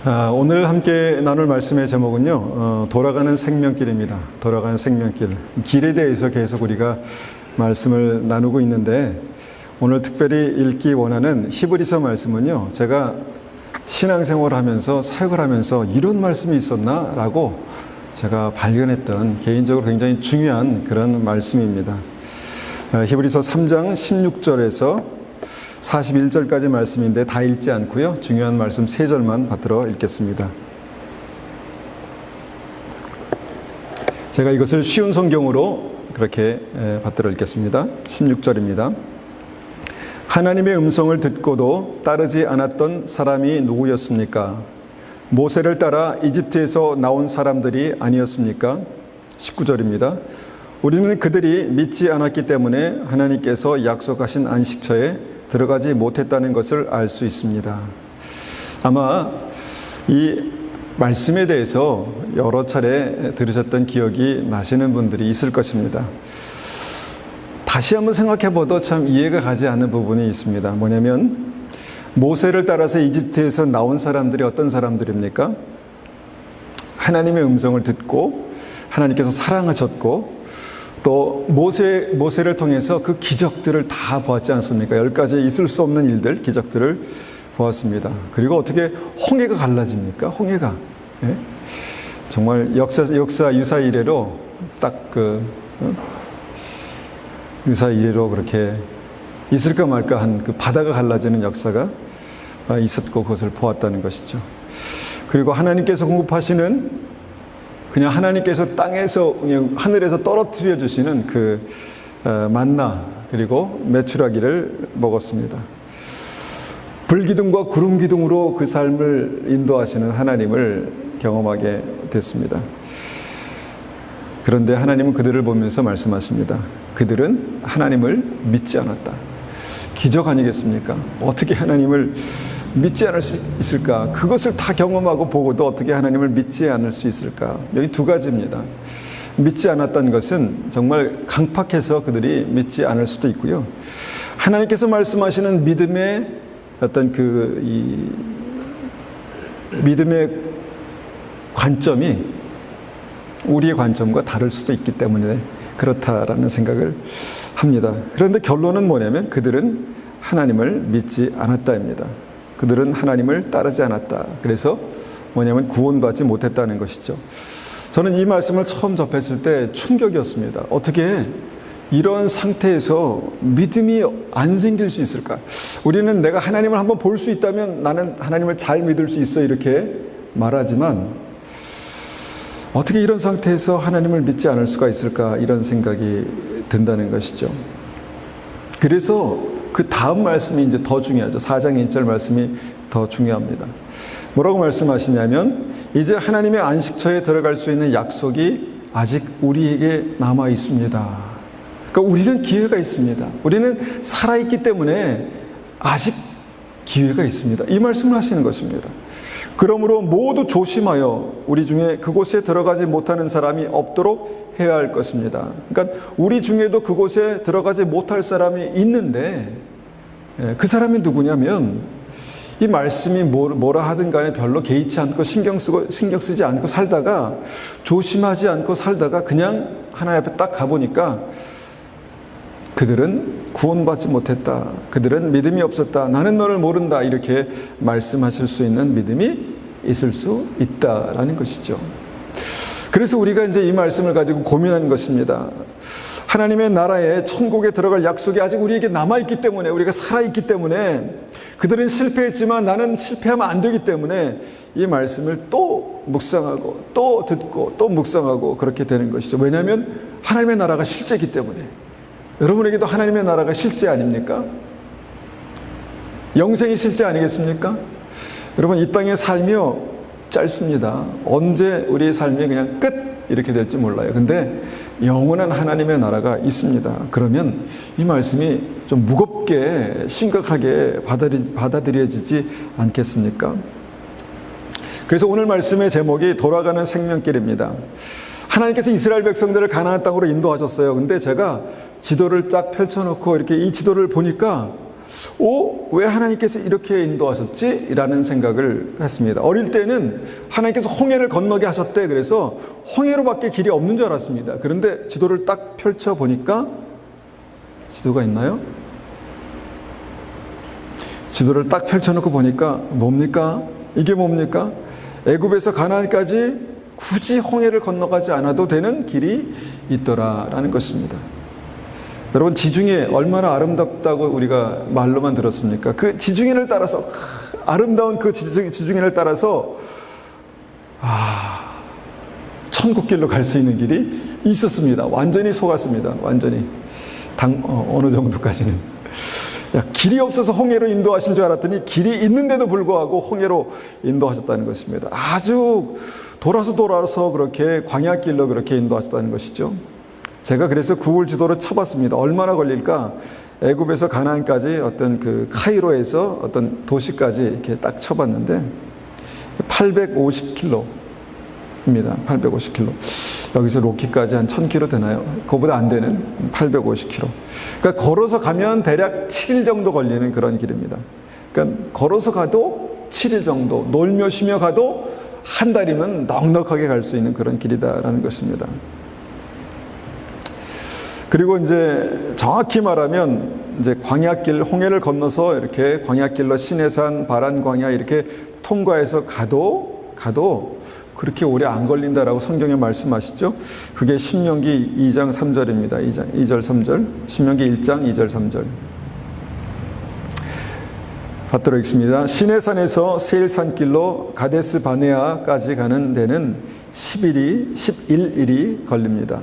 오늘 함께 나눌 말씀의 제목은요, 돌아가는 생명길입니다. 돌아가는 생명길. 길에 대해서 계속 우리가 말씀을 나누고 있는데, 오늘 특별히 읽기 원하는 히브리서 말씀은요, 제가 신앙생활을 하면서, 사역을 하면서 이런 말씀이 있었나? 라고 제가 발견했던 개인적으로 굉장히 중요한 그런 말씀입니다. 히브리서 3장 16절에서 41절까지 말씀인데 다 읽지 않고요. 중요한 말씀 3절만 받들어 읽겠습니다. 제가 이것을 쉬운 성경으로 그렇게 받들어 읽겠습니다. 16절입니다. 하나님의 음성을 듣고도 따르지 않았던 사람이 누구였습니까? 모세를 따라 이집트에서 나온 사람들이 아니었습니까? 19절입니다. 우리는 그들이 믿지 않았기 때문에 하나님께서 약속하신 안식처에 들어가지 못했다는 것을 알 수 있습니다. 아마 이 말씀에 대해서 여러 차례 들으셨던 기억이 나시는 분들이 있을 것입니다. 다시 한번 생각해봐도 참 이해가 가지 않는 부분이 있습니다. 뭐냐면 모세를 따라서 이집트에서 나온 사람들이 어떤 사람들입니까? 하나님의 음성을 듣고 하나님께서 사랑하셨고 또 모세를 통해서 그 기적들을 다 보았지 않습니까? 10가지 있을 수 없는 일들, 기적들을 보았습니다. 그리고 어떻게 홍해가 갈라집니까? 홍해가. 예? 정말 역사 유사 이래로 딱 유사 이래로 그렇게 있을까 말까 한 그 바다가 갈라지는 역사가 있었고 그것을 보았다는 것이죠. 그리고 하나님께서 공급하시는 그냥 하나님께서 땅에서 그냥 하늘에서 떨어뜨려 주시는 그 만나 그리고 메추라기를 먹었습니다. 불기둥과 구름기둥으로 그 삶을 인도하시는 하나님을 경험하게 됐습니다. 그런데 하나님은 그들을 보면서 말씀하십니다. 그들은 하나님을 믿지 않았다. 기적 아니겠습니까? 어떻게 하나님을 믿지 않을 수 있을까? 그것을 다 경험하고 보고도 어떻게 하나님을 믿지 않을 수 있을까? 여기 두 가지입니다. 믿지 않았다는 것은 정말 강팍해서 그들이 믿지 않을 수도 있고요. 하나님께서 말씀하시는 믿음의 어떤 믿음의 관점이 우리의 관점과 다를 수도 있기 때문에 그렇다라는 생각을 합니다. 그런데 결론은 뭐냐면 그들은 하나님을 믿지 않았다입니다. 그들은 하나님을 따르지 않았다. 그래서 뭐냐면 구원받지 못했다는 것이죠. 저는 이 말씀을 처음 접했을 때 충격이었습니다. 어떻게 이런 상태에서 믿음이 안 생길 수 있을까? 우리는 내가 하나님을 한번 볼 수 있다면 나는 하나님을 잘 믿을 수 있어 이렇게 말하지만 어떻게 이런 상태에서 하나님을 믿지 않을 수가 있을까? 이런 생각이 든다는 것이죠. 그래서 그 다음 말씀이 이제 더 중요하죠. 4장 1절 말씀이 더 중요합니다. 뭐라고 말씀하시냐면 이제 하나님의 안식처에 들어갈 수 있는 약속이 아직 우리에게 남아 있습니다. 그러니까 우리는 기회가 있습니다. 우리는 살아있기 때문에 아직 기회가 있습니다. 이 말씀을 하시는 것입니다. 그러므로 모두 조심하여 우리 중에 그곳에 들어가지 못하는 사람이 없도록 해야 할 것입니다. 그러니까 우리 중에도 그곳에 들어가지 못할 사람이 있는데 그 사람이 누구냐면 이 말씀이 뭐라 하든 간에 별로 개의치 않고 신경 쓰지 않고 살다가 조심하지 않고 살다가 그냥 하나님 앞에 딱 가보니까 그들은 구원받지 못했다. 그들은 믿음이 없었다. 나는 너를 모른다. 이렇게 말씀하실 수 있는 믿음이 있을 수 있다라는 것이죠. 그래서 우리가 이제 이 말씀을 가지고 고민하는 것입니다. 하나님의 나라에 천국에 들어갈 약속이 아직 우리에게 남아있기 때문에 우리가 살아있기 때문에 그들은 실패했지만 나는 실패하면 안 되기 때문에 이 말씀을 또 묵상하고 또 듣고 또 묵상하고 그렇게 되는 것이죠. 왜냐하면 하나님의 나라가 실제이기 때문에. 여러분에게도 하나님의 나라가 실제 아닙니까? 영생이 실제 아니겠습니까? 여러분 이 땅의 삶이요 짧습니다. 언제 우리의 삶이 그냥 끝 이렇게 될지 몰라요. 근데 영원한 하나님의 나라가 있습니다. 그러면 이 말씀이 좀 무겁게 심각하게 받아들여지지 않겠습니까? 그래서 오늘 말씀의 제목이 돌아가는 생명길입니다. 하나님께서 이스라엘 백성들을 가나안 땅으로 인도하셨어요. 근데 제가 지도를 딱 펼쳐놓고 이렇게 이 지도를 보니까 왜 하나님께서 이렇게 인도하셨지? 라는 생각을 했습니다. 어릴 때는 하나님께서 홍해를 건너게 하셨대. 그래서 홍해로밖에 길이 없는 줄 알았습니다. 그런데 지도를 딱 펼쳐보니까, 지도가 있나요? 지도를 딱 펼쳐놓고 보니까 뭡니까? 이게 뭡니까? 애굽에서 가나안까지 굳이 홍해를 건너가지 않아도 되는 길이 있더라라는 것입니다. 여러분, 지중해 얼마나 아름답다고 우리가 말로만 들었습니까? 그 지중해를 따라서, 아름다운 그 지중해를 따라서 천국길로 갈 수 있는 길이 있었습니다. 완전히 속았습니다. 완전히 어느 정도까지는. 길이 없어서 홍해로 인도하신 줄 알았더니 길이 있는데도 불구하고 홍해로 인도하셨다는 것입니다. 아주 돌아서 그렇게 광야길로 그렇게 인도하셨다는 것이죠. 제가 그래서 구글 지도를 쳐봤습니다. 얼마나 걸릴까? 애굽에서 가나안까지 어떤 그 카이로에서 어떤 도시까지 이렇게 딱 쳐봤는데 850km입니다. 850km. 여기서 로키까지 한 1000km 되나요? 그거보다 안 되는 850km. 그러니까 걸어서 가면 대략 7일 정도 걸리는 그런 길입니다. 그러니까 걸어서 가도 7일 정도, 놀며 쉬며 가도 한 달이면 넉넉하게 갈 수 있는 그런 길이다라는 것입니다. 그리고 이제 정확히 말하면 이제 광야길, 홍해를 건너서 이렇게 광야길로 시내산, 바란 광야 이렇게 통과해서 가도 그렇게 오래 안 걸린다라고 성경에 말씀하시죠. 그게 신명기 2장 3절입니다. 2절 3절. 신명기 1장 2절 3절. 받들어 읽습니다. 시내산에서 세일산길로 가데스 바네아까지 가는 데는 11일이 걸립니다.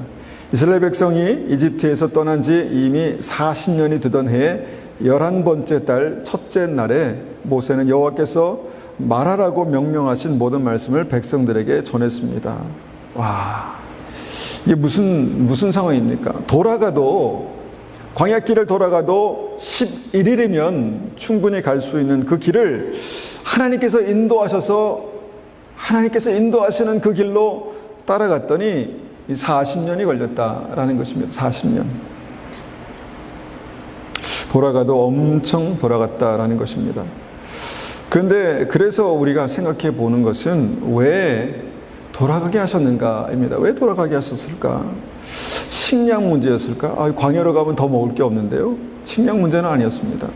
이스라엘 백성이 이집트에서 떠난 지 이미 40년이 되던 해에 11번째 달 첫째 날에 모세는 여호와께서 말하라고 명령하신 모든 말씀을 백성들에게 전했습니다. 와, 이게 무슨 상황입니까? 광야길을 돌아가도 11일이면 충분히 갈 수 있는 그 길을 하나님께서 인도하시는 그 길로 따라갔더니 40년이 걸렸다라는 것입니다. 40년. 돌아가도 엄청 돌아갔다라는 것입니다. 그런데 그래서 우리가 생각해 보는 것은 왜 돌아가게 하셨는가입니다. 왜 돌아가게 하셨을까? 식량 문제였을까? 광야로 가면 더 먹을 게 없는데요. 식량 문제는 아니었습니다.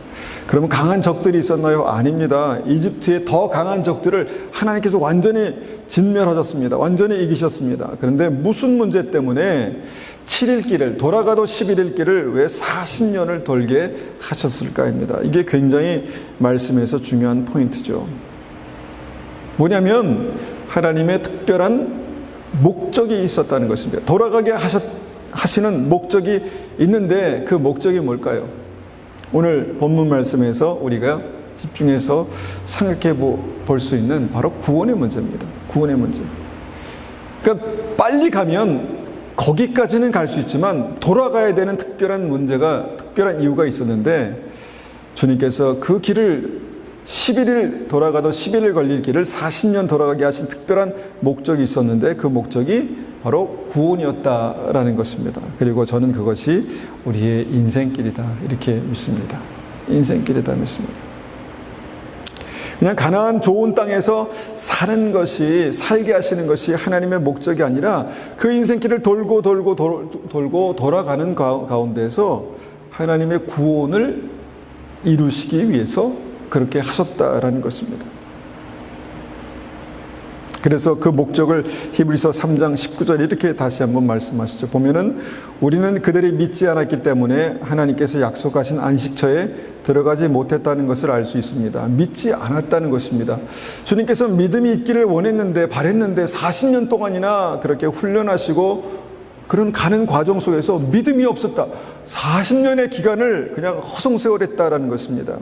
그러면 강한 적들이 있었나요? 아닙니다. 이집트의 더 강한 적들을 하나님께서 완전히 진멸하셨습니다. 완전히 이기셨습니다. 그런데 무슨 문제 때문에 7일 길을, 돌아가도 11일 길을 왜 40년을 돌게 하셨을까입니다. 이게 굉장히 말씀에서 중요한 포인트죠. 뭐냐면 하나님의 특별한 목적이 있었다는 것입니다. 돌아가게 하시는 목적이 있는데 그 목적이 뭘까요? 오늘 본문 말씀에서 우리가 집중해서 생각해 볼 수 있는 바로 구원의 문제입니다. 구원의 문제. 그러니까 빨리 가면 거기까지는 갈 수 있지만 돌아가야 되는 특별한 이유가 있었는데 주님께서 그 길을 11일 돌아가도 11일 걸릴 길을 40년 돌아가게 하신 특별한 목적이 있었는데 그 목적이 바로 구원이었다라는 것입니다. 그리고 저는 그것이 우리의 인생길이다 이렇게 믿습니다. 인생길이다 믿습니다. 그냥 가나안 좋은 땅에서 살게 하시는 것이 하나님의 목적이 아니라 그 인생길을 돌고 돌아가는 가운데서 하나님의 구원을 이루시기 위해서 그렇게 하셨다라는 것입니다. 그래서 그 목적을 히브리서 3장 19절 이렇게 다시 한번 말씀하시죠. 보면은 우리는 그들이 믿지 않았기 때문에 하나님께서 약속하신 안식처에 들어가지 못했다는 것을 알 수 있습니다. 믿지 않았다는 것입니다. 주님께서 믿음이 있기를 바랬는데 40년 동안이나 그렇게 훈련하시고 그런 가는 과정 속에서 믿음이 없었다. 40년의 기간을 그냥 허송세월했다라는 것입니다.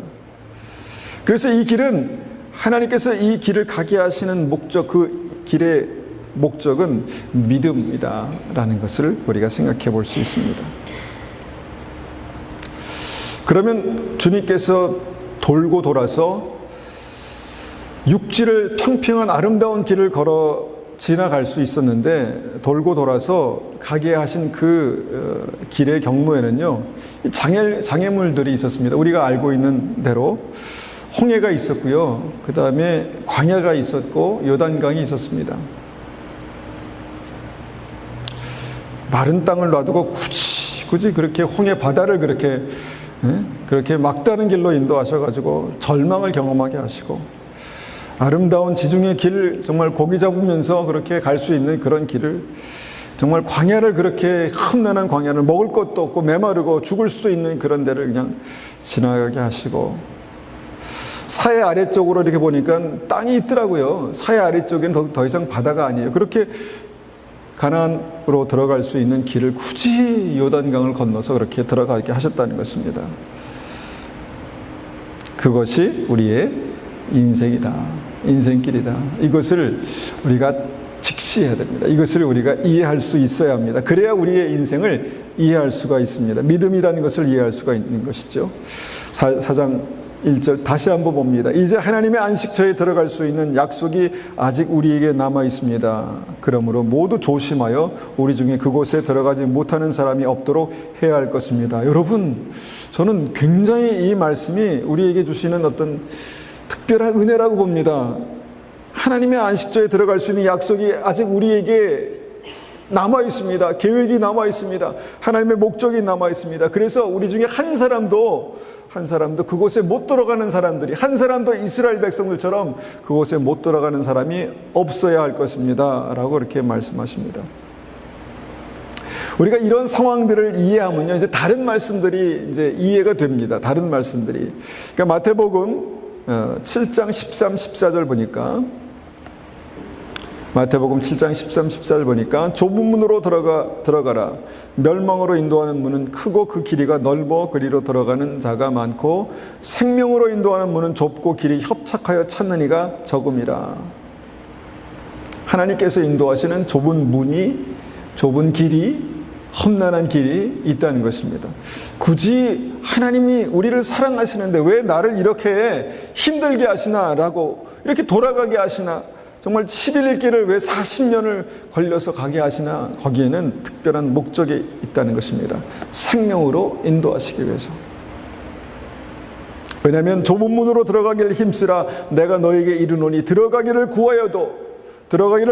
그래서 이 길은 하나님께서 이 길을 가게 하시는 목적, 그 길의 목적은 믿음이다라는 것을 우리가 생각해 볼 수 있습니다. 그러면 주님께서 돌고 돌아서 육지를 평평한 아름다운 길을 걸어 지나갈 수 있었는데 돌고 돌아서 가게 하신 그 길의 경로에는요, 장애물들이 있었습니다. 우리가 알고 있는 대로 홍해가 있었고요, 그 다음에 광야가 있었고 요단강이 있었습니다. 마른 땅을 놔두고 굳이 그렇게 홍해 바다를 그렇게 막다른 길로 인도하셔가지고 절망을 경험하게 하시고, 아름다운 지중해 길, 정말 고기 잡으면서 그렇게 갈 수 있는 그런 길을, 정말 광야를, 그렇게 험난한 광야를, 먹을 것도 없고 메마르고 죽을 수도 있는 그런 데를 그냥 지나가게 하시고, 사해 아래쪽으로 이렇게 보니까 땅이 있더라고요. 사해 아래쪽엔 더 이상 바다가 아니에요. 그렇게 가나안으로 들어갈 수 있는 길을 굳이 요단강을 건너서 그렇게 들어가게 하셨다는 것입니다. 그것이 우리의 인생이다. 인생길이다. 이것을 우리가 직시해야 됩니다. 이것을 우리가 이해할 수 있어야 합니다. 그래야 우리의 인생을 이해할 수가 있습니다. 믿음이라는 것을 이해할 수가 있는 것이죠. 4장 1절 다시 한번 봅니다. 이제 하나님의 안식처에 들어갈 수 있는 약속이 아직 우리에게 남아 있습니다. 그러므로 모두 조심하여 우리 중에 그곳에 들어가지 못하는 사람이 없도록 해야 할 것입니다. 여러분, 저는 굉장히 이 말씀이 우리에게 주시는 어떤 특별한 은혜라고 봅니다. 하나님의 안식처에 들어갈 수 있는 약속이 아직 우리에게 남아 있습니다. 계획이 남아 있습니다. 하나님의 목적이 남아 있습니다. 그래서 우리 중에 한 사람도 그곳에 못 들어가는 사람들이, 한 사람도 이스라엘 백성들처럼 그곳에 못 들어가는 사람이 없어야 할 것입니다. 라고 이렇게 말씀하십니다. 우리가 이런 상황들을 이해하면요, 이제 다른 말씀들이 이제 이해가 됩니다. 다른 말씀들이. 그러니까 마태복음 7장 13, 14절 보니까, 마태복음 7장 13, 14절 보니까 좁은 문으로 들어가라. 멸망으로 인도하는 문은 크고 그 길이가 넓어 그리로 들어가는 자가 많고, 생명으로 인도하는 문은 좁고 길이 협착하여 찾는 이가 적음이라. 하나님께서 인도하시는 좁은 문이, 좁은 길이, 험난한 길이 있다는 것입니다. 굳이 하나님이 우리를 사랑하시는데 왜 나를 이렇게 힘들게 하시나, 라고 이렇게 돌아가게 하시나, 정말 11일 길을 왜 40년을 걸려서 가게 하시나, 거기에는 특별한 목적이 있다는 것입니다. 생명으로 인도하시기 위해서. 왜냐하면 좁은 문으로 들어가기를 힘쓰라. 내가 너에게 이르노니 들어가기를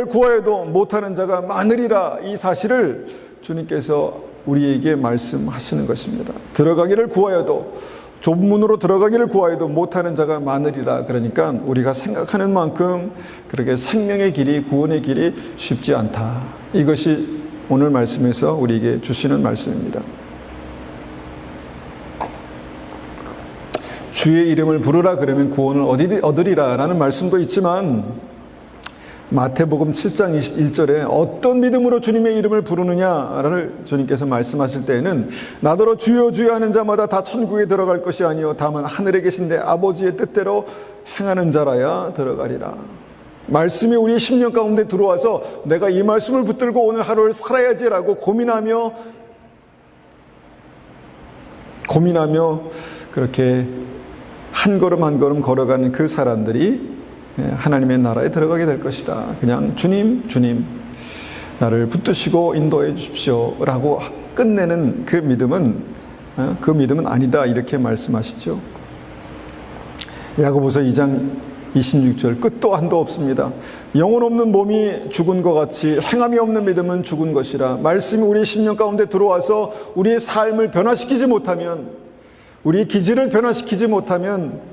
구하여도 못하는 자가 많으리라. 이 사실을 주님께서 우리에게 말씀하시는 것입니다. 들어가기를 구하여도, 좁은 문으로 들어가기를 구하여도 못하는 자가 많으리라. 그러니까 우리가 생각하는 만큼 그렇게 생명의 길이, 구원의 길이 쉽지 않다. 이것이 오늘 말씀에서 우리에게 주시는 말씀입니다. 주의 이름을 부르라 그러면 구원을 얻으리라 라는 말씀도 있지만, 마태복음 7장 21절에 어떤 믿음으로 주님의 이름을 부르느냐를 주님께서 말씀하실 때에는, 나더러 주여 주여 하는 자마다 다 천국에 들어갈 것이 아니요 다만 하늘에 계신 내 아버지의 뜻대로 행하는 자라야 들어가리라. 말씀이 우리의 심령 가운데 들어와서 내가 이 말씀을 붙들고 오늘 하루를 살아야지라고 고민하며 그렇게 한 걸음 한 걸음 걸어가는 그 사람들이 하나님의 나라에 들어가게 될 것이다. 그냥 주님 나를 붙드시고 인도해 주십시오 라고 끝내는 그 믿음은 아니다, 이렇게 말씀하시죠. 야고보서 2장 26절 끝도 한도 없습니다. 영혼 없는 몸이 죽은 것 같이 행함이 없는 믿음은 죽은 것이라. 말씀이 우리의 심령 가운데 들어와서 우리의 삶을 변화시키지 못하면, 우리의 기질을 변화시키지 못하면,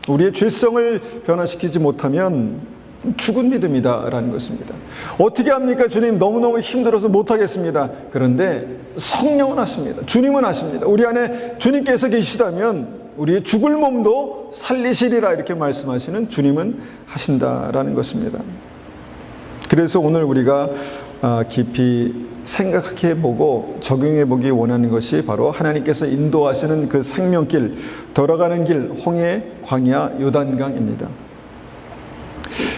우리의 죄성을 변화시키지 못하면 죽은 믿음이다라는 것입니다. 어떻게 합니까? 주님, 너무너무 힘들어서 못하겠습니다. 그런데 성령은 하십니다. 주님은 하십니다. 우리 안에 주님께서 계시다면 우리의 죽을 몸도 살리시리라, 이렇게 말씀하시는 주님은 하신다라는 것입니다. 그래서 오늘 우리가 깊이 생각해보고 적용해보기 원하는 것이 바로 하나님께서 인도하시는 그 생명길, 돌아가는 길, 홍해, 광야, 요단강입니다.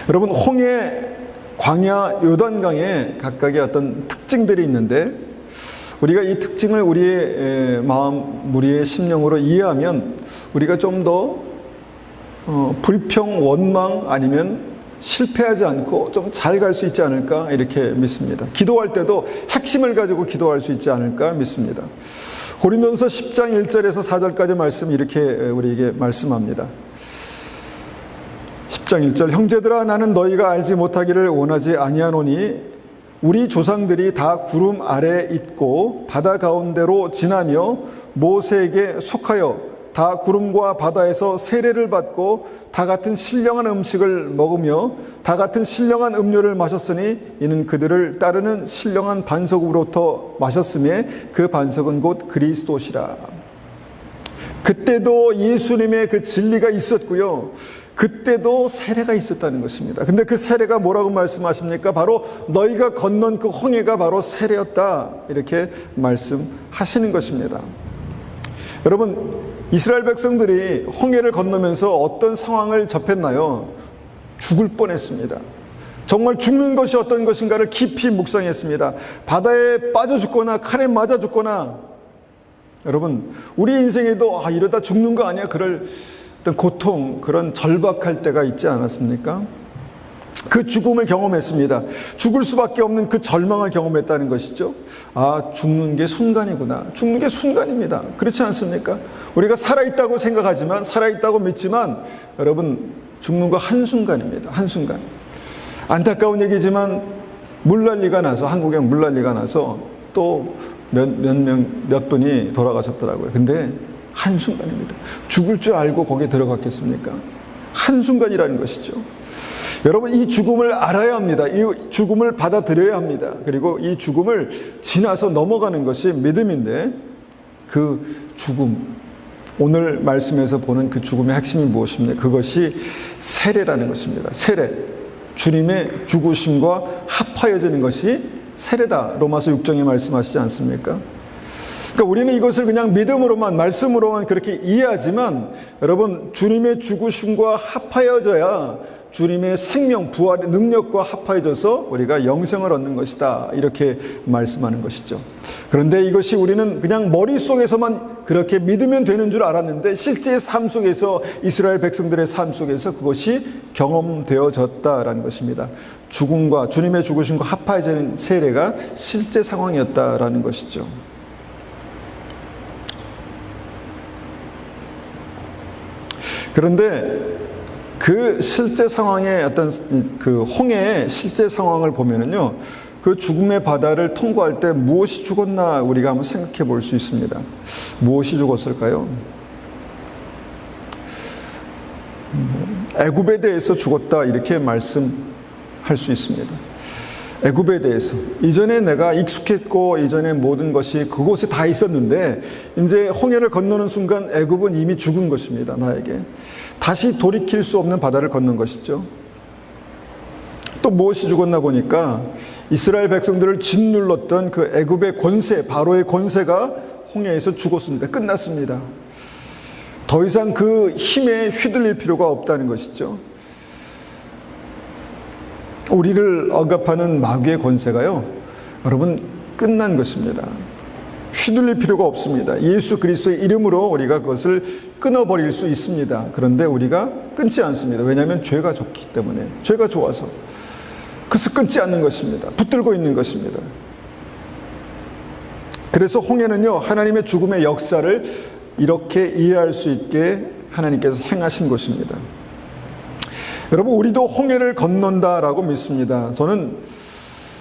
여러분, 홍해, 광야, 요단강에 각각의 어떤 특징들이 있는데, 우리가 이 특징을 우리의 마음, 우리의 심령으로 이해하면 우리가 좀 더 불평, 원망, 아니면 실패하지 않고 좀 잘 갈 수 있지 않을까 이렇게 믿습니다. 기도할 때도 핵심을 가지고 기도할 수 있지 않을까 믿습니다. 고린도전서 10장 1절에서 4절까지 말씀 이렇게 우리에게 말씀합니다. 10장 1절 형제들아 나는 너희가 알지 못하기를 원하지 아니하노니 우리 조상들이 다 구름 아래에 있고 바다 가운데로 지나며 모세에게 속하여 다 구름과 바다에서 세례를 받고 다 같은 신령한 음식을 먹으며 다 같은 신령한 음료를 마셨으니 이는 그들을 따르는 신령한 반석으로부터 마셨음에 그 반석은 곧 그리스도시라. 그때도 예수님의 그 진리가 있었고요. 그때도 세례가 있었다는 것입니다. 근데 그 세례가 뭐라고 말씀하십니까? 바로 너희가 건넌 그 홍해가 바로 세례였다. 이렇게 말씀하시는 것입니다. 여러분, 이스라엘 백성들이 홍해를 건너면서 어떤 상황을 접했나요? 죽을 뻔했습니다. 정말 죽는 것이 어떤 것인가를 깊이 묵상했습니다. 바다에 빠져 죽거나 칼에 맞아 죽거나, 여러분 우리 인생에도 이러다 죽는 거 아니야? 그럴 어떤 고통, 그런 절박할 때가 있지 않았습니까? 그 죽음을 경험했습니다. 죽을 수밖에 없는 그 절망을 경험했다는 것이죠. 죽는 게 순간이구나. 죽는 게 순간입니다. 그렇지 않습니까? 우리가 살아있다고 생각하지만, 살아있다고 믿지만, 여러분, 죽는 거 한순간입니다. 한순간. 안타까운 얘기지만, 물난리가 나서, 한국에 물난리가 나서 또 몇 분이 돌아가셨더라고요. 근데 한순간입니다. 죽을 줄 알고 거기에 들어갔겠습니까? 한순간이라는 것이죠. 여러분, 이 죽음을 알아야 합니다. 이 죽음을 받아들여야 합니다. 그리고 이 죽음을 지나서 넘어가는 것이 믿음인데, 그 죽음, 오늘 말씀에서 보는 그 죽음의 핵심이 무엇입니까? 그것이 세례라는 것입니다. 세례, 주님의 죽으심과 합하여지는 것이 세례다. 로마서 6장에 말씀하시지 않습니까? 그러니까 우리는 이것을 그냥 믿음으로만, 말씀으로만 그렇게 이해하지만, 여러분, 주님의 죽으심과 합하여져야 주님의 생명, 부활의 능력과 합하여져서 우리가 영생을 얻는 것이다. 이렇게 말씀하는 것이죠. 그런데 이것이 우리는 그냥 머릿속에서만 그렇게 믿으면 되는 줄 알았는데, 실제 삶 속에서, 이스라엘 백성들의 삶 속에서 그것이 경험되어졌다라는 것입니다. 죽음과, 주님의 죽으심과 합하여지는 세례가 실제 상황이었다라는 것이죠. 그런데 그 실제 상황의 어떤 그 홍해의 실제 상황을 보면은요, 그 죽음의 바다를 통과할 때 무엇이 죽었나 우리가 한번 생각해 볼 수 있습니다. 무엇이 죽었을까요? 애굽에 대해서 죽었다 이렇게 말씀할 수 있습니다. 애굽에 대해서 이전에 내가 익숙했고 이전에 모든 것이 그곳에 다 있었는데 이제 홍해를 건너는 순간 애굽은 이미 죽은 것입니다. 나에게 다시 돌이킬 수 없는 바다를 건넌 것이죠. 또 무엇이 죽었나 보니까 이스라엘 백성들을 짓눌렀던 그 애굽의 권세, 바로의 권세가 홍해에서 죽었습니다. 끝났습니다. 더 이상 그 힘에 휘둘릴 필요가 없다는 것이죠. 우리를 억압하는 마귀의 권세가요, 여러분, 끝난 것입니다. 휘둘릴 필요가 없습니다. 예수 그리스도의 이름으로 우리가 그것을 끊어버릴 수 있습니다. 그런데 우리가 끊지 않습니다. 왜냐하면 죄가 좋기 때문에, 죄가 좋아서. 그래서 끊지 않는 것입니다. 붙들고 있는 것입니다. 그래서 홍해는요, 하나님의 죽음의 역사를 이렇게 이해할 수 있게 하나님께서 행하신 것입니다. 여러분, 우리도 홍해를 건넌다라고 믿습니다. 저는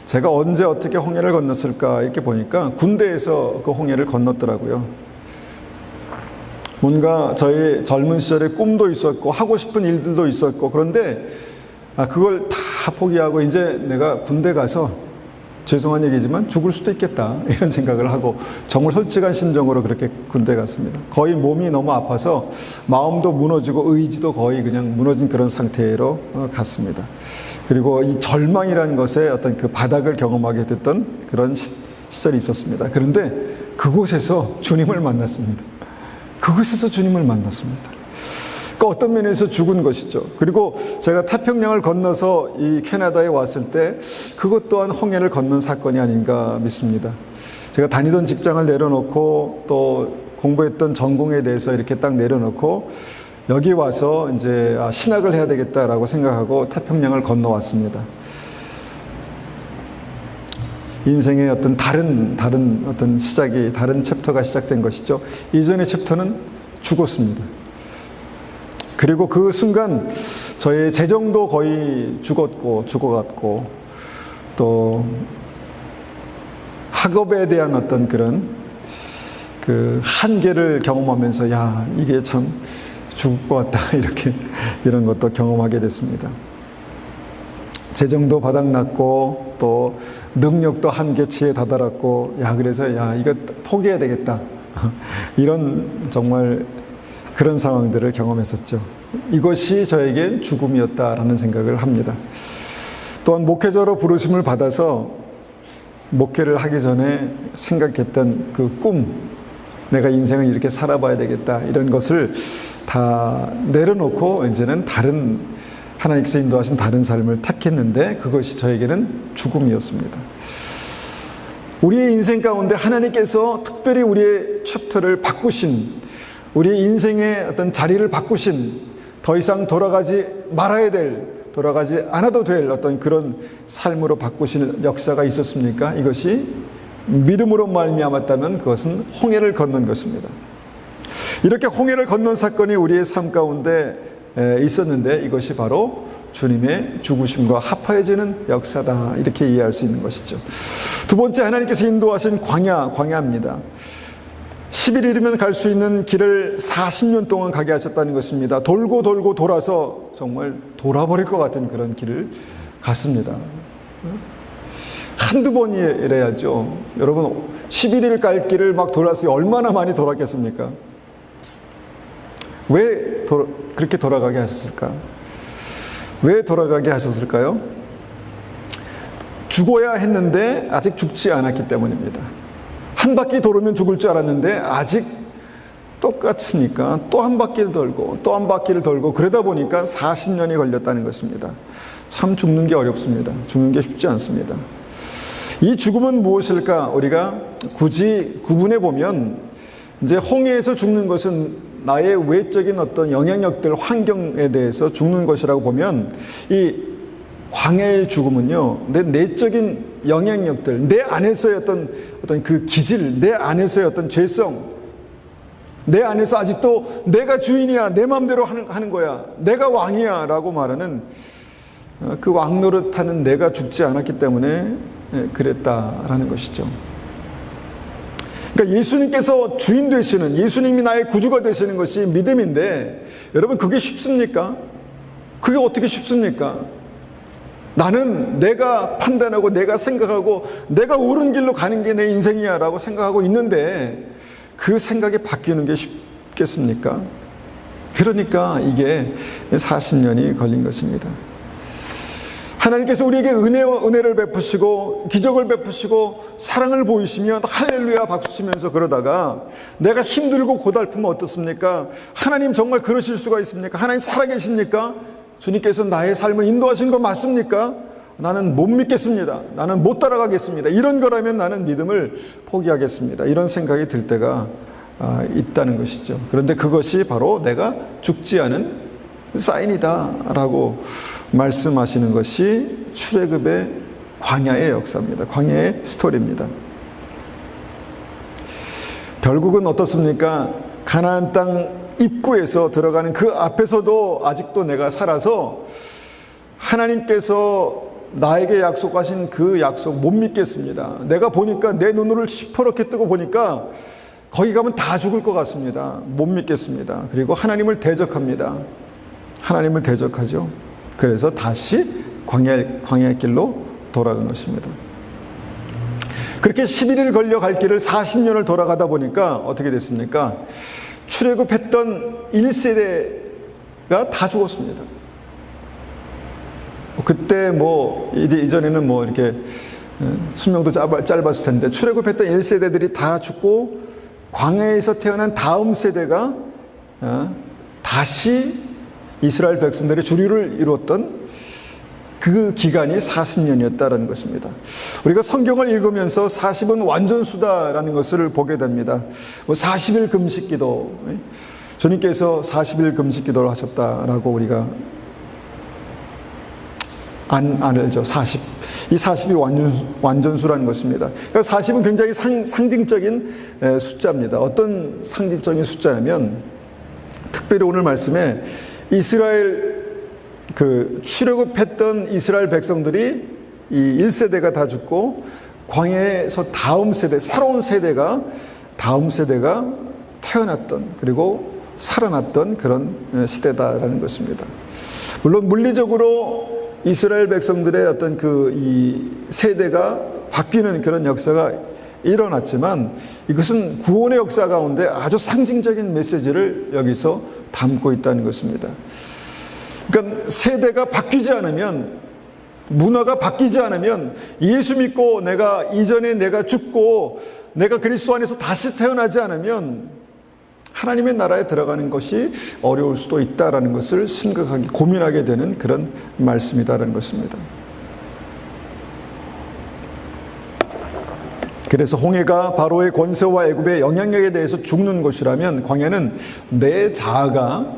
제가 언제 어떻게 홍해를 건넜을까 이렇게 보니까 군대에서 그 홍해를 건넜더라고요. 뭔가 저희 젊은 시절에 꿈도 있었고 하고 싶은 일들도 있었고, 그런데 그걸 다 포기하고 이제 내가 군대 가서, 죄송한 얘기지만 죽을 수도 있겠다 이런 생각을 하고 정말 솔직한 심정으로 그렇게 군대 갔습니다. 거의 몸이 너무 아파서 마음도 무너지고 의지도 거의 그냥 무너진 그런 상태로 갔습니다. 그리고 이 절망이라는 것에 어떤 그 바닥을 경험하게 됐던 그런 시절이 있었습니다. 그런데 그곳에서 주님을 만났습니다. 그곳에서 주님을 만났습니다. 그러니까 어떤 면에서 죽은 것이죠. 그리고 제가 태평양을 건너서 이 캐나다에 왔을 때 그것 또한 홍해를 건넌 사건이 아닌가 믿습니다. 제가 다니던 직장을 내려놓고 또 공부했던 전공에 대해서 이렇게 딱 내려놓고 여기 와서 이제 신학을 해야 되겠다라고 생각하고 태평양을 건너왔습니다. 인생의 어떤 다른 어떤 시작이, 다른 챕터가 시작된 것이죠. 이전의 챕터는 죽었습니다. 그리고 그 순간 저의 재정도 거의 죽어갔고, 또 학업에 대한 어떤 그런 그 한계를 경험하면서, 야, 이게 참 죽을 것 같다, 이런 것도 경험하게 됐습니다. 재정도 바닥났고, 또 능력도 한계치에 다다랐고, 그래서 이거 포기해야 되겠다, 이런 정말 그런 상황들을 경험했었죠. 이것이 저에겐 죽음이었다라는 생각을 합니다. 또한 목회자로 부르심을 받아서 목회를 하기 전에 생각했던 그 꿈, 내가 인생을 이렇게 살아봐야 되겠다, 이런 것을 다 내려놓고 이제는 하나님께서 인도하신 다른 삶을 택했는데, 그것이 저에게는 죽음이었습니다. 우리의 인생 가운데 하나님께서 특별히 우리의 챕터를 바꾸신, 우리의 인생의 어떤 자리를 바꾸신, 더 이상 돌아가지 않아도 될 어떤 그런 삶으로 바꾸신 역사가 있었습니까? 이것이 믿음으로 말미암았다면 그것은 홍해를 건넌 것입니다. 이렇게 홍해를 건넌 사건이 우리의 삶 가운데 있었는데, 이것이 바로 주님의 죽으심과 합하여지는 역사다, 이렇게 이해할 수 있는 것이죠. 두 번째, 하나님께서 인도하신 광야입니다. 11일이면 갈 수 있는 길을 40년 동안 가게 하셨다는 것입니다. 돌고 돌아서 정말 돌아버릴 것 같은 그런 길을 갔습니다. 한두 번이래야죠. 여러분, 11일 갈 길을 막 돌아서 얼마나 많이 돌았겠습니까? 왜 그렇게 돌아가게 하셨을까? 왜 돌아가게 하셨을까요? 죽어야 했는데 아직 죽지 않았기 때문입니다. 한 바퀴 돌으면 죽을 줄 알았는데 아직 똑같으니까 또 한 바퀴를 돌고 또 한 바퀴를 돌고, 그러다 보니까 40년이 걸렸다는 것입니다. 참 죽는 게 어렵습니다. 죽는 게 쉽지 않습니다. 이 죽음은 무엇일까? 우리가 굳이 구분해 보면, 이제 홍해에서 죽는 것은 나의 외적인 어떤 영향력들, 환경에 대해서 죽는 것이라고 보면, 이 광야의 죽음은요, 내 내적인 영향력들, 내 안에서의 어떤 그 기질, 내 안에서의 어떤 죄성, 내 안에서 아직도 내가 주인이야, 내 마음대로 하는 거야, 내가 왕이야 라고 말하는 그 왕 노릇하는 내가 죽지 않았기 때문에 그랬다라는 것이죠. 그러니까 예수님께서 주인 되시는, 예수님이 나의 구주가 되시는 것이 믿음인데, 여러분, 그게 쉽습니까? 그게 어떻게 쉽습니까? 나는 내가 판단하고 내가 생각하고 내가 옳은 길로 가는 게 내 인생이야 라고 생각하고 있는데, 그 생각이 바뀌는 게 쉽겠습니까? 그러니까 이게 40년이 걸린 것입니다. 하나님께서 우리에게 은혜를 베푸시고 기적을 베푸시고 사랑을 보이시면 할렐루야 박수 치면서 그러다가, 내가 힘들고 고달프면 어떻습니까? 하나님 정말 그러실 수가 있습니까? 하나님 살아계십니까? 주님께서 나의 삶을 인도하신 거 맞습니까? 나는 못 믿겠습니다. 나는 못 따라가겠습니다. 이런 거라면 나는 믿음을 포기하겠습니다. 이런 생각이 들 때가 있다는 것이죠. 그런데 그것이 바로 내가 죽지 않은 사인이다 라고 말씀하시는 것이 출애굽의 광야의 역사입니다. 광야의 스토리입니다. 결국은 어떻습니까? 가나안 땅 입구에서 들어가는 그 앞에서도 아직도 내가 살아서 하나님께서 나에게 약속하신 그 약속 못 믿겠습니다. 내가 보니까 내 눈을 시퍼렇게 뜨고 보니까 거기 가면 다 죽을 것 같습니다. 못 믿겠습니다. 그리고 하나님을 대적합니다. 하나님을 대적하죠. 그래서 다시 광야의 길로 돌아간 것입니다. 그렇게 11일 걸려 갈 길을 40년을 돌아가다 보니까 어떻게 됐습니까? 출애굽했던 1세대가 다 죽었습니다. 그때 이전에는 이렇게 수명도 짧았을 텐데, 출애굽했던 1세대들이 다 죽고 광야에서 태어난 다음 세대가 다시 이스라엘 백성들의 주류를 이루었던 그 기간이 40년이었다라는 것입니다. 우리가 성경을 읽으면서 40은 완전수다라는 것을 보게 됩니다. 40일 금식기도, 주님께서 40일 금식 기도를 하셨다라고 우리가 안 알죠. 40. 이 40이 완전수라는 것입니다. 그러니까 40은 굉장히 상징적인 숫자입니다. 어떤 상징적인 숫자냐면, 특별히 오늘 말씀에 이스라엘 출애굽했던 이스라엘 백성들이 이 1세대가 다 죽고 광야에서 다음 세대, 새로운 세대가, 다음 세대가 태어났던, 그리고 살아났던 그런 시대다라는 것입니다. 물론 물리적으로 이스라엘 백성들의 어떤 이 세대가 바뀌는 그런 역사가 일어났지만, 이것은 구원의 역사 가운데 아주 상징적인 메시지를 여기서 담고 있다는 것입니다. 그러니까 세대가 바뀌지 않으면, 문화가 바뀌지 않으면, 예수 믿고 이전에 내가 죽고 내가 그리스도 안에서 다시 태어나지 않으면 하나님의 나라에 들어가는 것이 어려울 수도 있다라는 것을 심각하게 고민하게 되는 그런 말씀이다라는 것입니다. 그래서 홍해가 바로의 권세와 애굽의 영향력에 대해서 죽는 곳이라면, 광야는 내 자아가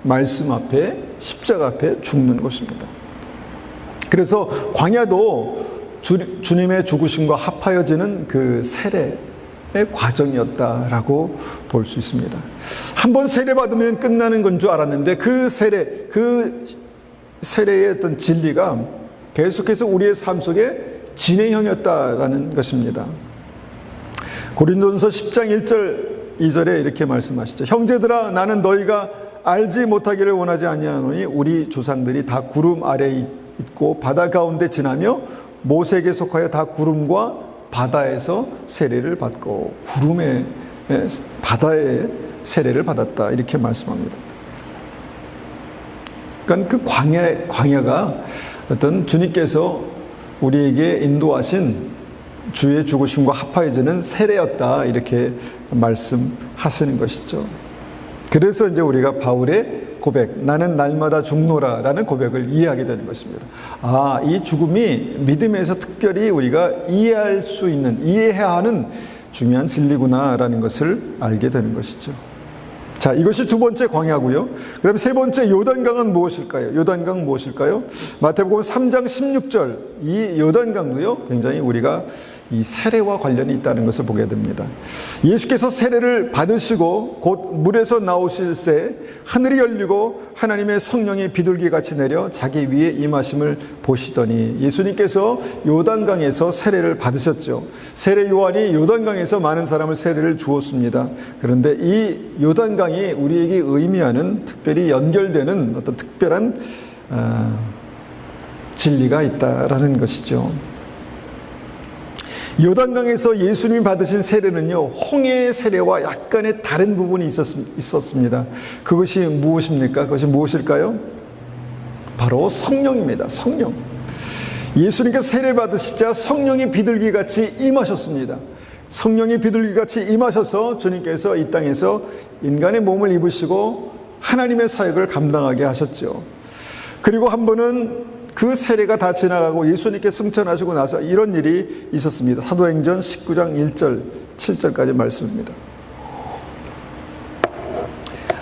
말씀 앞에, 십자가 앞에 죽는 곳입니다. 그래서 광야도 주님의 죽으심과 합하여지는 그 세례의 과정이었다라고 볼 수 있습니다. 한번 세례받으면 끝나는 건 줄 알았는데, 그 세례의 어떤 진리가 계속해서 우리의 삶 속에 진행형이었다라는 것입니다. 고린도전서 10장 1절 2절에 이렇게 말씀하시죠. 형제들아, 나는 너희가 알지 못하기를 원하지 아니하노니 우리 조상들이 다 구름 아래에 있고 바다 가운데 지나며 모세에게 속하여 다 구름과 바다에서 세례를 받고, 구름의 바다에 세례를 받았다, 이렇게 말씀합니다. 그러니까 그 광야가 어떤 주님께서 우리에게 인도하신 주의 죽으심과 합하여지는 세례였다, 이렇게 말씀하시는 것이죠. 그래서 이제 우리가 바울의 고백, 나는 날마다 죽노라 라는 고백을 이해하게 되는 것입니다. 이 죽음이 믿음에서 특별히 우리가 이해할 수 있는, 이해해야 하는 중요한 진리구나 라는 것을 알게 되는 것이죠. 자, 이것이 두 번째 광야고요. 그 다음에 세 번째 요단강은 무엇일까요? 요단강 무엇일까요? 마태복음 3장 16절, 이 요단강도요, 굉장히 우리가 이 세례와 관련이 있다는 것을 보게 됩니다. 예수께서 세례를 받으시고 곧 물에서 나오실 새 하늘이 열리고 하나님의 성령이 비둘기같이 내려 자기 위에 임하심을 보시더니, 예수님께서 요단강에서 세례를 받으셨죠. 세례 요한이 요단강에서 많은 사람을 세례를 주었습니다. 그런데 이 요단강이 우리에게 의미하는, 특별히 연결되는 어떤 특별한 진리가 있다라는 것이죠. 요단강에서 예수님이 받으신 세례는요, 홍해의 세례와 약간의 다른 부분이 있었습니다. 그것이 무엇입니까? 그것이 무엇일까요? 바로 성령입니다. 성령. 예수님께서 세례 받으시자 성령이 비둘기같이 임하셨습니다. 성령이 비둘기같이 임하셔서 주님께서 이 땅에서 인간의 몸을 입으시고 하나님의 사역을 감당하게 하셨죠. 그리고 한 번은 그 세례가 다 지나가고 예수님께 승천하시고 나서 이런 일이 있었습니다. 사도행전 19장 1절 7절까지 말씀입니다.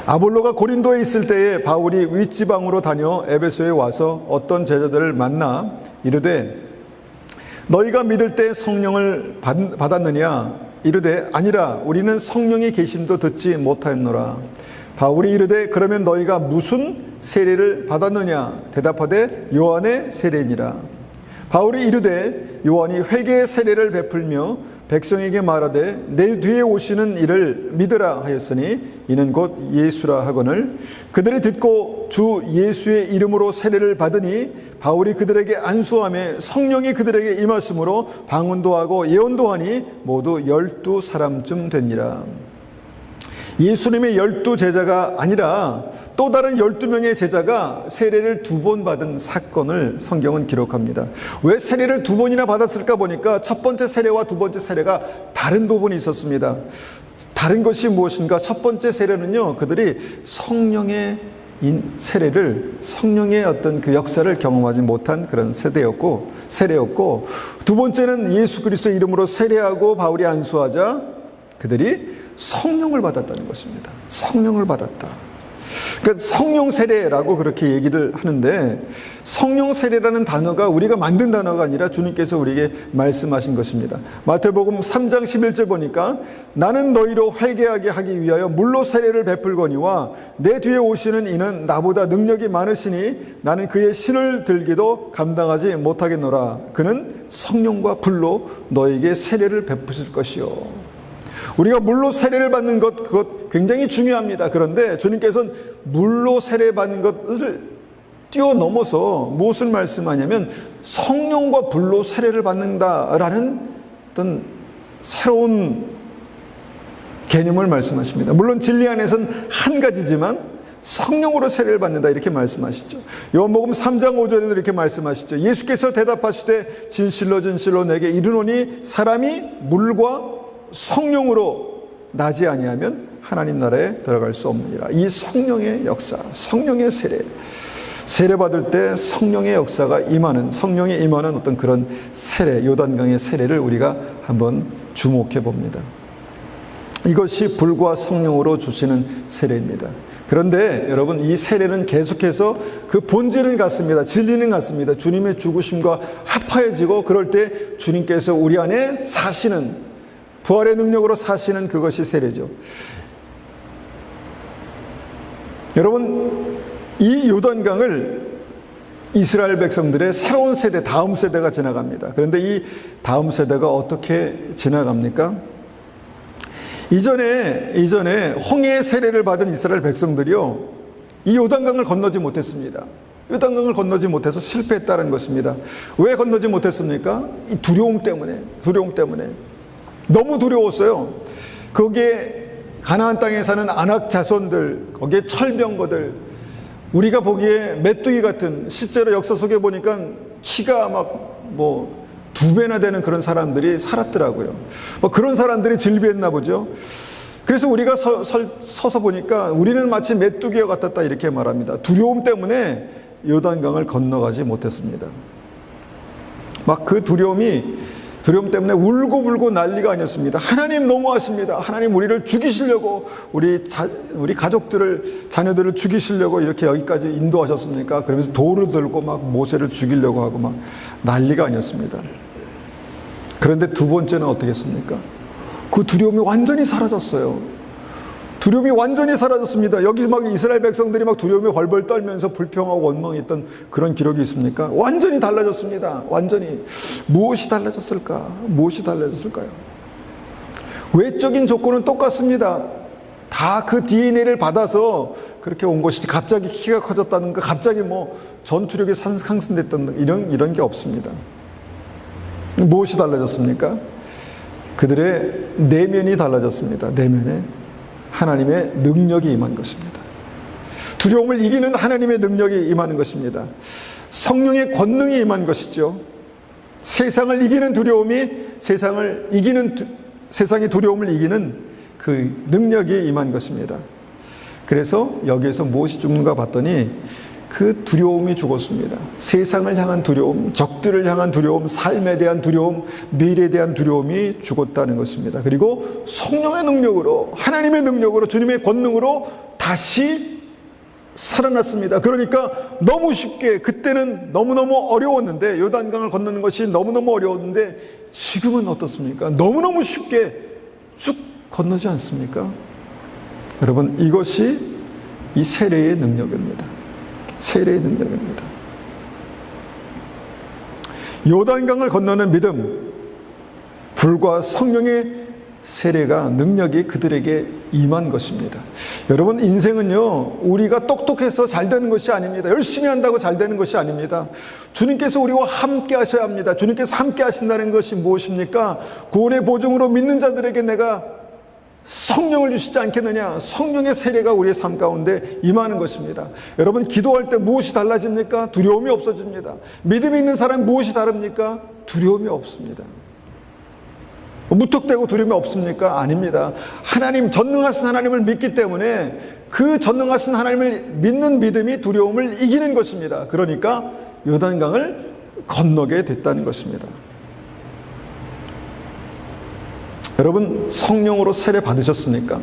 아볼로가 고린도에 있을 때에 바울이 윗지방으로 다녀 에베소에 와서 어떤 제자들을 만나 이르되, 너희가 믿을 때 성령을 받았느냐? 이르되 아니라 우리는 성령의 계심도 듣지 못하였노라. 바울이 이르되 그러면 너희가 무슨 세례를 받았느냐? 대답하되 요한의 세례니라. 바울이 이르되 요한이 회개의 세례를 베풀며 백성에게 말하되 내 뒤에 오시는 이를 믿으라 하였으니 이는 곧 예수라 하거늘, 그들이 듣고 주 예수의 이름으로 세례를 받으니 바울이 그들에게 안수하며 성령이 그들에게 임하심으로 방언도 하고 예언도 하니 모두 12사람쯤 되니라. 예수님의 12제자가 아니라 또 다른 12명의 제자가 세례를 2번 받은 사건을 성경은 기록합니다. 왜 세례를 2번이나 받았을까 보니까 첫 번째 세례와 두 번째 세례가 다른 부분이 있었습니다. 다른 것이 무엇인가? 첫 번째 세례는요, 그들이 성령의 세례를, 성령의 어떤 그 역사를 경험하지 못한 그런 세례였고, 두 번째는 예수 그리스도의 이름으로 세례하고 바울이 안수하자 그들이 성령을 받았다는 것입니다. 성령을 받았다. 그러니까 성령 세례라고 그렇게 얘기를 하는데, 성령 세례라는 단어가 우리가 만든 단어가 아니라 주님께서 우리에게 말씀하신 것입니다. 마태복음 3장 11절 보니까 나는 너희로 회개하게 하기 위하여 물로 세례를 베풀거니와 내 뒤에 오시는 이는 나보다 능력이 많으시니 나는 그의 신을 들기도 감당하지 못하겠노라. 그는 성령과 불로 너에게 세례를 베푸실 것이요. 우리가 물로 세례를 받는 것, 그것 굉장히 중요합니다. 그런데 주님께서는 물로 세례받는 것을 뛰어넘어서 무엇을 말씀하냐면 성령과 불로 세례를 받는다라는 어떤 새로운 개념을 말씀하십니다. 물론 진리 안에서는 한 가지지만 성령으로 세례를 받는다 이렇게 말씀하시죠. 요한복음 3장 5절에도 이렇게 말씀하시죠. 예수께서 대답하시되 진실로 진실로 내게 이르노니 사람이 물과 성령으로 나지 아니하면 하나님 나라에 들어갈 수 없느니라. 이 성령의 역사, 성령의 세례 받을 때 성령의 역사가 임하는, 성령이 임하는 어떤 그런 세례, 요단강의 세례를 우리가 한번 주목해 봅니다. 이것이 불과 성령으로 주시는 세례입니다. 그런데 여러분, 이 세례는 계속해서 그 본질은 같습니다. 진리는 같습니다. 주님의 죽으심과 합하여지고, 그럴 때 주님께서 우리 안에 사시는, 부활의 능력으로 사시는 그것이 세례죠. 여러분, 이 요단강을 이스라엘 백성들의 새로운 세대, 다음 세대가 지나갑니다. 그런데 이 다음 세대가 어떻게 지나갑니까? 이전에 홍해의 세례를 받은 이스라엘 백성들이요, 이 요단강을 건너지 못했습니다. 요단강을 건너지 못해서 실패했다는 것입니다. 왜 건너지 못했습니까? 이 두려움 때문에. 너무 두려웠어요. 거기에 가나안 땅에 사는 아낙 자손들, 거기에 철병거들, 우리가 보기에 메뚜기 같은, 실제로 역사 속에 보니까 키가 막 2배나 되는 그런 사람들이 살았더라고요. 그런 사람들이 즐비했나 보죠. 그래서 우리가 서서 보니까 우리는 마치 메뚜기와 같았다 이렇게 말합니다. 두려움 때문에 요단강을 건너가지 못했습니다. 막 그 두려움 때문에 울고불고 난리가 아니었습니다. 하나님 너무하십니다. 하나님 우리를 죽이시려고, 우리 가족들을, 자녀들을 죽이시려고 이렇게 여기까지 인도하셨습니까? 그러면서 돌을 들고 막 모세를 죽이려고 하고 막 난리가 아니었습니다. 그런데 두 번째는 어떻게 했습니까? 그 두려움이 완전히 사라졌어요. 두려움이 완전히 사라졌습니다. 여기 막 이스라엘 백성들이 막 두려움에 벌벌 떨면서 불평하고 원망했던 그런 기록이 있습니까? 완전히 달라졌습니다. 완전히. 무엇이 달라졌을까요? 외적인 조건은 똑같습니다. 다 그 DNA를 받아서 그렇게 온 것이지, 갑자기 키가 커졌다든가, 갑자기 전투력이 상승됐다든가, 이런 게 없습니다. 무엇이 달라졌습니까? 그들의 내면이 달라졌습니다. 내면에 하나님의 능력이 임한 것입니다. 두려움을 이기는 하나님의 능력이 임하는 것입니다. 성령의 권능이 임한 것이죠. 세상을 이기는 두려움이, 세상의 두려움을 이기는 그 능력이 임한 것입니다. 그래서 여기에서 무엇이 죽는가 봤더니 그 두려움이 죽었습니다. 세상을 향한 두려움, 적들을 향한 두려움, 삶에 대한 두려움, 미래에 대한 두려움이 죽었다는 것입니다. 그리고 성령의 능력으로, 하나님의 능력으로, 주님의 권능으로 다시 살아났습니다. 그러니까 너무 쉽게, 그때는 너무너무 어려웠는데, 요단강을 건너는 것이 너무너무 어려웠는데, 지금은 어떻습니까? 너무너무 쉽게 쑥 건너지 않습니까? 여러분, 이것이 이 세례의 능력입니다. 세례의 능력입니다. 요단강을 건너는 믿음, 불과 성령의 세례가, 능력이 그들에게 임한 것입니다. 여러분, 인생은요, 우리가 똑똑해서 잘 되는 것이 아닙니다. 열심히 한다고 잘 되는 것이 아닙니다. 주님께서 우리와 함께 하셔야 합니다. 주님께서 함께 하신다는 것이 무엇입니까? 구원의 보증으로 믿는 자들에게 내가 성령을 주시지 않겠느냐. 성령의 세례가 우리의 삶 가운데 임하는 것입니다. 여러분, 기도할 때 무엇이 달라집니까? 두려움이 없어집니다. 믿음이 있는 사람 무엇이 다릅니까? 두려움이 없습니다. 무턱대고 두려움이 없습니까? 아닙니다. 하나님, 전능하신 하나님을 믿기 때문에 그 전능하신 하나님을 믿는 믿음이 두려움을 이기는 것입니다. 그러니까 요단강을 건너게 됐다는 것입니다. 여러분, 성령으로 세례 받으셨습니까?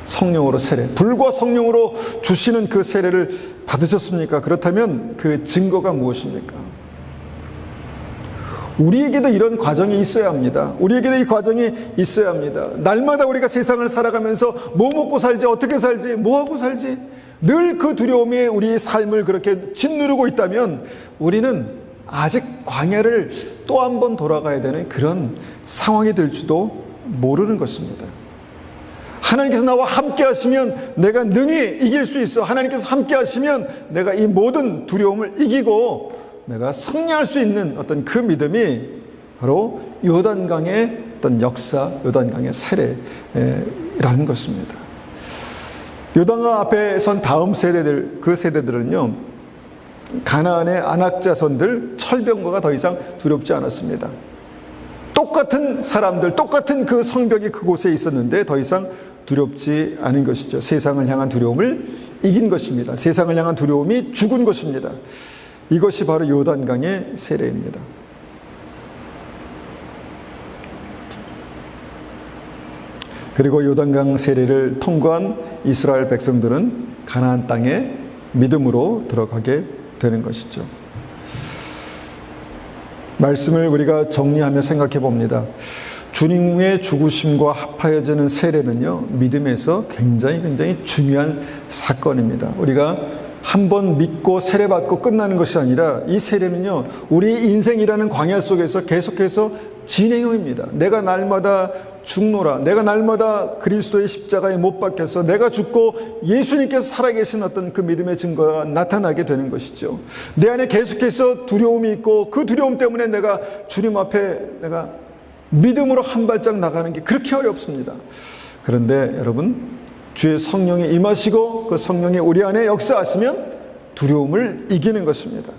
성령으로 세례, 불과 성령으로 주시는 그 세례를 받으셨습니까? 그렇다면 그 증거가 무엇입니까? 우리에게도 이런 과정이 있어야 합니다. 우리에게도 이 과정이 있어야 합니다. 날마다 우리가 세상을 살아가면서 뭐 먹고 살지, 어떻게 살지, 뭐 하고 살지, 늘 그 두려움이 우리의 삶을 그렇게 짓누르고 있다면 우리는 아직 광야를 또 한 번 돌아가야 되는 그런 상황이 될지도 모르는 것입니다. 하나님께서 나와 함께 하시면 내가 능히 이길 수 있어. 하나님께서 함께 하시면 내가 이 모든 두려움을 이기고 내가 승리할 수 있는 어떤 그 믿음이 바로 요단강의 어떤 역사, 요단강의 세례라는 것입니다. 요단강 앞에 선 다음 세대들, 그 세대들은요, 가나안의 안악자손들, 철병거가 더 이상 두렵지 않았습니다. 똑같은 사람들, 똑같은 그 성벽이 그곳에 있었는데 더 이상 두렵지 않은 것이죠. 세상을 향한 두려움을 이긴 것입니다. 세상을 향한 두려움이 죽은 것입니다. 이것이 바로 요단강의 세례입니다. 그리고 요단강 세례를 통과한 이스라엘 백성들은 가나안 땅에 믿음으로 들어가게 되는 것이죠. 말씀을 우리가 정리하며 생각해 봅니다. 주님의 죽으심과 합하여지는 세례는요, 믿음에서 굉장히 중요한 사건입니다. 우리가 한번 믿고 세례받고 끝나는 것이 아니라 이 세례는요, 우리 인생이라는 광야 속에서 계속해서 진행형입니다. 내가 날마다 죽노라, 내가 날마다 그리스도의 십자가에 못 박혀서 내가 죽고 예수님께서 살아계신 어떤 그 믿음의 증거가 나타나게 되는 것이죠. 내 안에 계속해서 두려움이 있고 그 두려움 때문에 내가 주님 앞에 내가 믿음으로 한 발짝 나가는 게 그렇게 어렵습니다. 그런데 여러분, 주의 성령이 임하시고 그 성령이 우리 안에 역사하시면 두려움을 이기는 것입니다.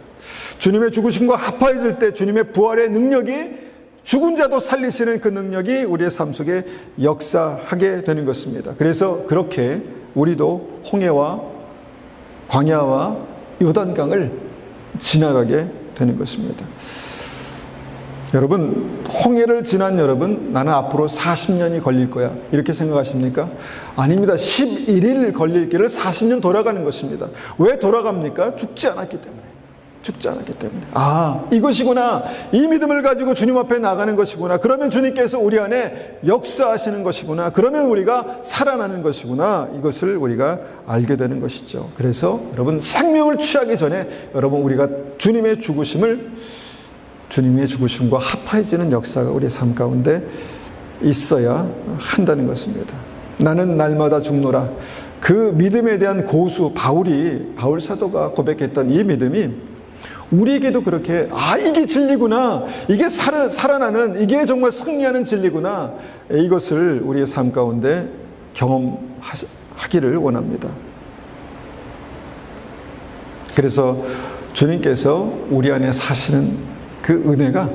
주님의 죽으심과 합하여질 때 주님의 부활의 능력이, 죽은 자도 살리시는 그 능력이 우리의 삶 속에 역사하게 되는 것입니다. 그래서 그렇게 우리도 홍해와 광야와 요단강을 지나가게 되는 것입니다. 여러분, 홍해를 지난 여러분, 나는 앞으로 40년이 걸릴 거야, 이렇게 생각하십니까? 아닙니다. 11일 걸릴 길을 40년 돌아가는 것입니다. 왜 돌아갑니까? 죽지 않았기 때문에. 죽지 않았기 때문에. 아, 이것이구나. 이 믿음을 가지고 주님 앞에 나가는 것이구나. 그러면 주님께서 우리 안에 역사하시는 것이구나. 그러면 우리가 살아나는 것이구나. 이것을 우리가 알게 되는 것이죠. 그래서 여러분, 생명을 취하기 전에 여러분, 우리가 주님의 죽으심과 합해지는 역사가 우리의 삶 가운데 있어야 한다는 것입니다. 나는 날마다 죽노라. 그 믿음에 대한 고수, 바울 사도가 고백했던 이 믿음이 우리에게도 그렇게, 아, 이게 진리구나, 이게 살아나는, 이게 정말 승리하는 진리구나, 이것을 우리의 삶 가운데 경험하기를 원합니다. 그래서 주님께서 우리 안에 사시는 그 은혜가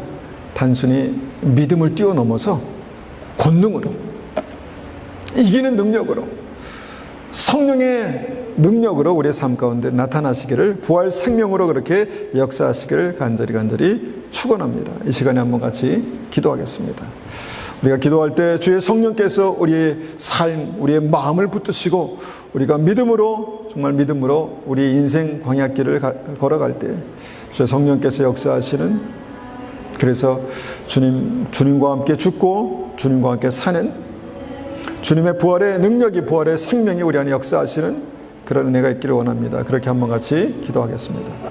단순히 믿음을 뛰어넘어서 권능으로, 이기는 능력으로, 성령의 능력으로 우리의 삶 가운데 나타나시기를, 부활 생명으로 그렇게 역사하시기를 간절히 축원합니다. 이 시간에 한번 같이 기도하겠습니다. 우리가 기도할 때 주의 성령께서 우리의 삶, 우리의 마음을 붙드시고 우리가 믿음으로, 정말 믿음으로 우리 인생 광야길을 걸어갈 때 주의 성령께서 역사하시는, 그래서 주님과 함께 죽고 주님과 함께 사는, 주님의 부활의 능력이, 부활의 생명이 우리 안에 역사하시는 그런 은혜가 있기를 원합니다. 그렇게 한번 같이 기도하겠습니다.